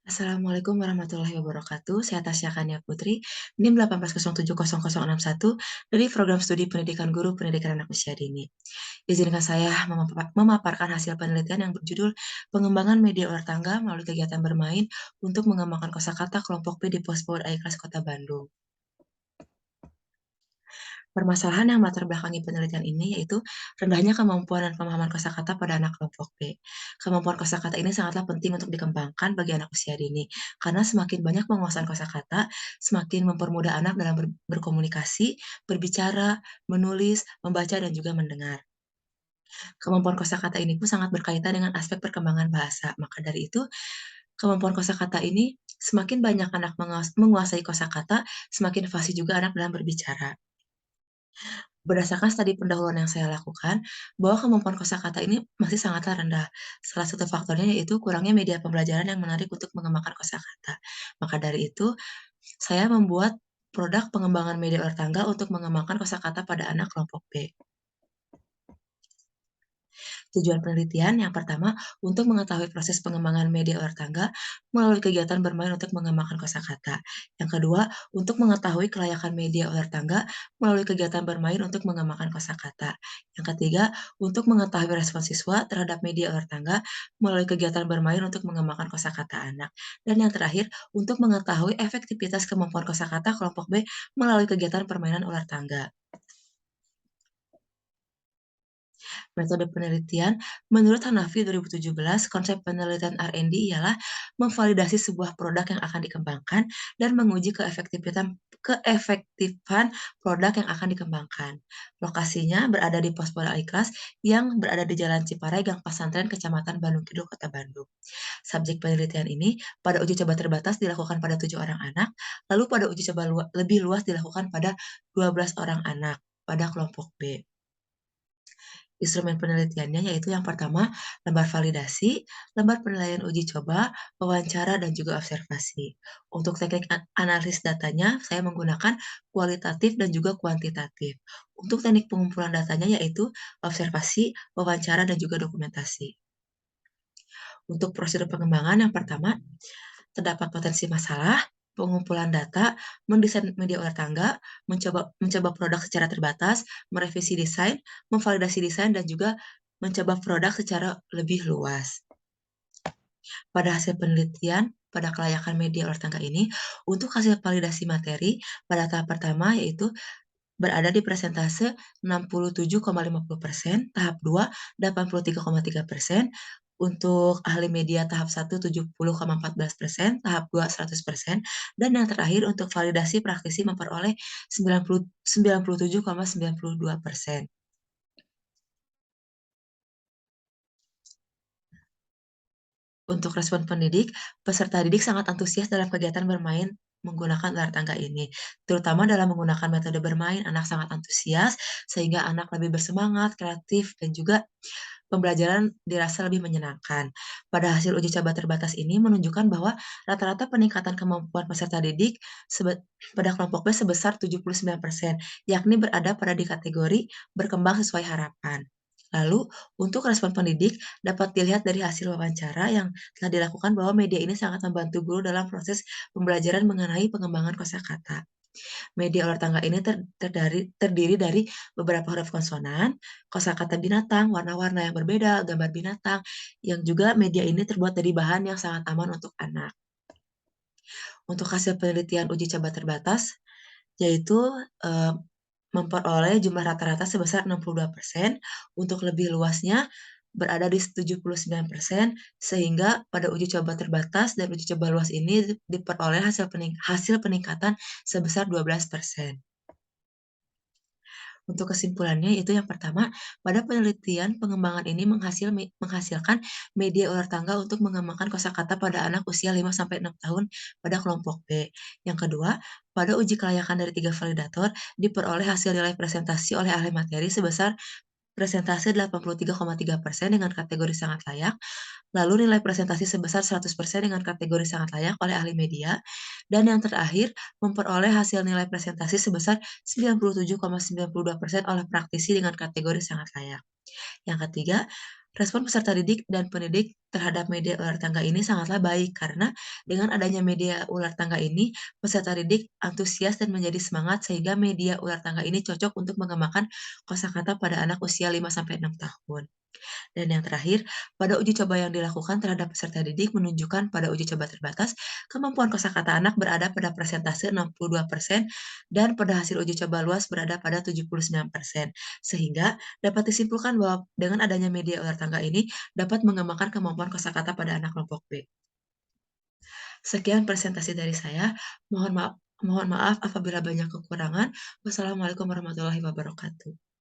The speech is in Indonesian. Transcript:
Assalamualaikum warahmatullahi wabarakatuh. Saya Tasya Kania Putri, NIM 18070061 dari Program Studi Pendidikan Guru Pendidikan Anak Usia Dini. Izinkan saya memaparkan hasil penelitian yang berjudul Pengembangan Media Ular Tangga melalui kegiatan bermain untuk mengembangkan kosakata kelompok B di Pospod Aiklas Kota Bandung. Permasalahan yang melatar belakangi penelitian ini yaitu rendahnya kemampuan dan pemahaman kosakata pada anak kelompok B. Kemampuan kosakata ini sangatlah penting untuk dikembangkan bagi anak usia dini, karena semakin banyak penguasaan kosakata, semakin mempermudah anak dalam berkomunikasi, berbicara, menulis, membaca, dan juga mendengar. Kemampuan kosakata ini pun sangat berkaitan dengan aspek perkembangan bahasa. Maka dari itu, kemampuan kosakata ini semakin banyak anak menguasai kosakata, semakin fasih juga anak dalam berbicara. Berdasarkan studi pendahuluan yang saya lakukan, bahwa kemampuan kosakata ini masih sangatlah rendah. Salah satu faktornya yaitu kurangnya media pembelajaran yang menarik untuk mengembangkan kosakata. Maka dari itu, saya membuat produk pengembangan media ular tangga untuk mengembangkan kosakata pada anak kelompok B. Tujuan penelitian yang pertama, untuk mengetahui proses pengembangan media ular tangga melalui kegiatan bermain untuk mengembangkan kosakata. Yang kedua, untuk mengetahui kelayakan media ular tangga melalui kegiatan bermain untuk mengembangkan kosakata. Yang ketiga, untuk mengetahui respon siswa terhadap media ular tangga melalui kegiatan bermain untuk mengembangkan kosakata anak. Dan yang terakhir, untuk mengetahui efektivitas kemampuan kosakata kelompok B melalui kegiatan permainan ular tangga. Metode penelitian, menurut Hanafi 2017, konsep penelitian R&D ialah memvalidasi sebuah produk yang akan dikembangkan dan menguji keefektifan produk yang akan dikembangkan. Lokasinya berada di Pospora Aiklas yang berada di Jalan Ciparai, Gang Pasantren, Kecamatan Bandung Kidul, Kota Bandung. Subjek penelitian ini pada uji coba terbatas dilakukan pada 7 orang anak, lalu pada uji coba lebih luas dilakukan pada 12 orang anak pada kelompok B. Instrumen penelitiannya yaitu yang pertama, lembar validasi, lembar penilaian uji coba, wawancara, dan juga observasi. Untuk teknik analisis datanya, saya menggunakan kualitatif dan juga kuantitatif. Untuk teknik pengumpulan datanya yaitu observasi, wawancara, dan juga dokumentasi. Untuk prosedur pengembangan yang pertama, terdapat potensi masalah, pengumpulan data, mendesain media ular tangga, mencoba produk secara terbatas, merevisi desain, memvalidasi desain, dan juga mencoba produk secara lebih luas. Pada hasil penelitian, pada kelayakan media ular tangga ini, untuk hasil validasi materi, pada tahap pertama yaitu berada di persentase 67,50%, tahap 2 83,3%, untuk ahli media tahap 1 70,14%, tahap 2 100%, dan yang terakhir untuk validasi praktisi memperoleh 97,92%. Untuk respon pendidik, peserta didik sangat antusias dalam kegiatan bermain menggunakan ular tangga ini. Terutama dalam menggunakan metode bermain, anak sangat antusias sehingga anak lebih bersemangat, kreatif, dan juga pembelajaran dirasa lebih menyenangkan. Pada hasil uji coba terbatas ini menunjukkan bahwa rata-rata peningkatan kemampuan peserta didik pada kelompok B sebesar 79%, yakni berada pada di kategori berkembang sesuai harapan. Lalu, untuk respon pendidik dapat dilihat dari hasil wawancara yang telah dilakukan bahwa media ini sangat membantu guru dalam proses pembelajaran mengenai pengembangan kosakata. Media ular tangga ini terdiri dari beberapa huruf konsonan, kosakata binatang, warna-warna yang berbeda, gambar binatang, yang juga media ini terbuat dari bahan yang sangat aman untuk anak. Untuk hasil penelitian uji coba terbatas, yaitu memperoleh jumlah rata-rata sebesar 62%, untuk lebih luasnya berada di 79%, sehingga pada uji coba terbatas dan uji coba luas ini diperoleh hasil peningkatan sebesar 12%. Untuk kesimpulannya yaitu yang pertama, pada penelitian pengembangan ini menghasilkan media ular tangga untuk mengembangkan kosakata pada anak usia 5-6 tahun pada kelompok B. Yang kedua, pada uji kelayakan dari 3 validator diperoleh hasil nilai presentasi oleh ahli materi sebesar presentase 83,3% dengan kategori sangat layak, lalu nilai presentasi sebesar 100% dengan kategori sangat layak oleh ahli media, dan yang terakhir memperoleh hasil nilai presentasi sebesar 97,92% oleh praktisi dengan kategori sangat layak. Yang ketiga, Respon peserta didik dan pendidik terhadap media ular tangga ini sangatlah baik karena dengan adanya media ular tangga ini, peserta didik antusias dan menjadi semangat sehingga media ular tangga ini cocok untuk mengembangkan kosakata pada anak usia 5 sampai 6 tahun. Dan yang terakhir, pada uji coba yang dilakukan terhadap peserta didik menunjukkan pada uji coba terbatas, kemampuan kosakata anak berada pada persentase 62% dan pada hasil uji coba luas berada pada 79%. Sehingga dapat disimpulkan bahwa dengan adanya media ular tangga ini dapat mengembangkan kemampuan kosakata pada anak kelompok B. Sekian presentasi dari saya. Mohon maaf apabila banyak kekurangan. Wassalamualaikum warahmatullahi wabarakatuh.